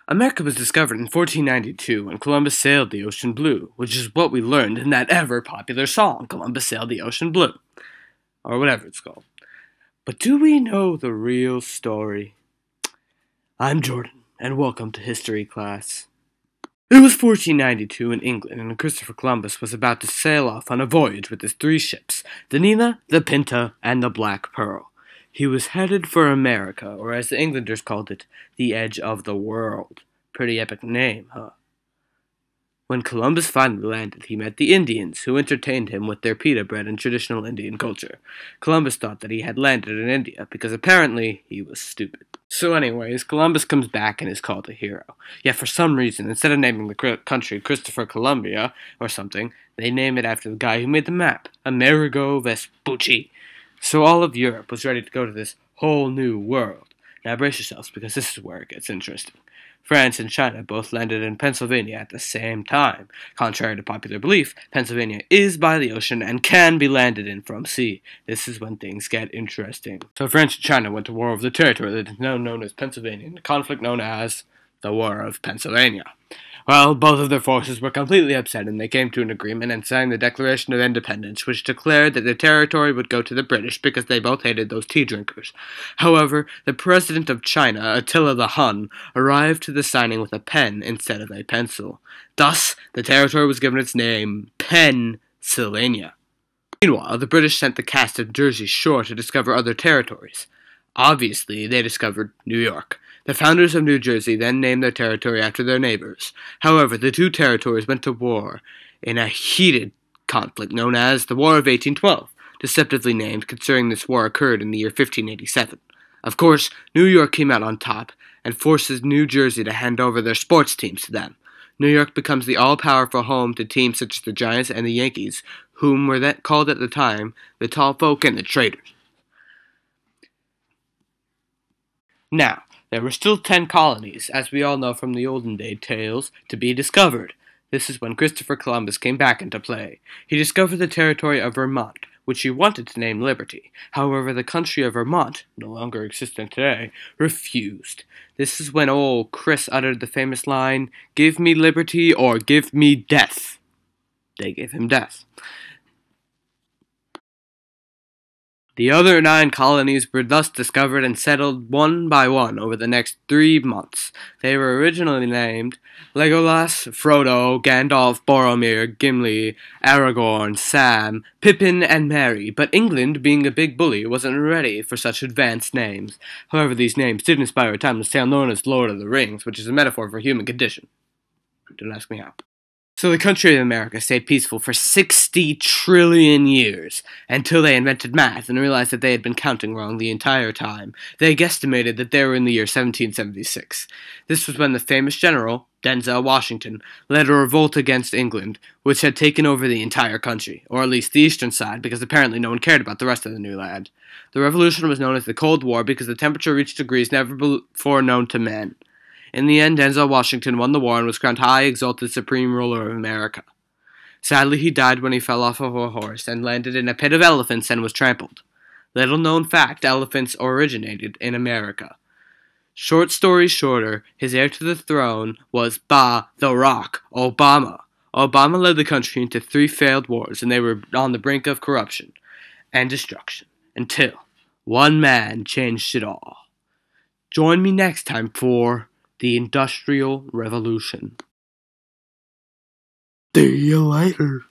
America was discovered in 1492 when Columbus sailed the ocean blue, which is what we learned in that ever-popular song, Columbus Sailed the Ocean Blue, or whatever it's called. But do we know the real story? I'm Jordan, and welcome to History Class. It was 1492 in England, and Christopher Columbus was about to sail off on a voyage with his 3 ships, the Nina, the Pinta, and the Black Pearl. He was headed for America, or as the Englanders called it, the edge of the world. Pretty epic name, huh? When Columbus finally landed, he met the Indians, who entertained him with their pita bread and traditional Indian culture. Columbus thought that he had landed in India, because apparently he was stupid. So anyways, Columbus comes back and is called a hero. Yet for some reason, instead of naming the country Christopher Columbia, or something, they name it after the guy who made the map, Amerigo Vespucci. So all of Europe was ready to go to this whole new world. Now brace yourselves, because this is where it gets interesting. France and China both landed in Pennsylvania at the same time. Contrary to popular belief, Pennsylvania is by the ocean and can be landed in from sea. This is when things get interesting. So France and China went to war over the territory that is now known as Pennsylvania, in a conflict known as the War of Pennsylvania. Well, both of their forces were completely upset, and they came to an agreement and signed the Declaration of Independence, which declared that the territory would go to the British because they both hated those tea drinkers. However, the president of China, Attila the Hun, arrived to the signing with a pen instead of a pencil. Thus, the territory was given its name, Pennsylvania. Meanwhile, the British sent the cast of Jersey Shore to discover other territories. Obviously, they discovered New York. The founders of New Jersey then named their territory after their neighbors. However, the 2 territories went to war in a heated conflict known as the War of 1812, deceptively named considering this war occurred in the year 1587. Of course, New York came out on top and forces New Jersey to hand over their sports teams to them. New York becomes the all-powerful home to teams such as the Giants and the Yankees, whom were then called at the time the Tall Folk and the Traders. Now, there were still 10 colonies, as we all know from the olden day tales, to be discovered. This is when Christopher Columbus came back into play. He discovered the territory of Vermont, which he wanted to name Liberty. However, the country of Vermont, no longer existent today, refused. This is when old Chris uttered the famous line, "Give me liberty or give me death." They gave him death. The other 9 colonies were thus discovered and settled one by one over the next 3 months. They were originally named Legolas, Frodo, Gandalf, Boromir, Gimli, Aragorn, Sam, Pippin, and Merry, but England, being a big bully, wasn't ready for such advanced names. However, these names did inspire a timeless tale known as Lord of the Rings, which is a metaphor for human condition. Don't ask me how. So the country of America stayed peaceful for 60 trillion years, until they invented math and realized that they had been counting wrong the entire time. They guesstimated that they were in the year 1776. This was when the famous general, Denzel Washington, led a revolt against England, which had taken over the entire country, or at least the eastern side, because apparently no one cared about the rest of the new land. The revolution was known as the Cold War because the temperature reached degrees never before known to man. In the end, Denzel Washington won the war and was crowned High Exalted Supreme Ruler of America. Sadly, he died when he fell off of a horse and landed in a pit of elephants and was trampled. Little known fact, elephants originated in America. Short story shorter, his heir to the throne was The Rock Obama. Obama led the country into 3 failed wars, and they were on the brink of corruption and destruction, until one man changed it all. Join me next time for the Industrial Revolution. See you later.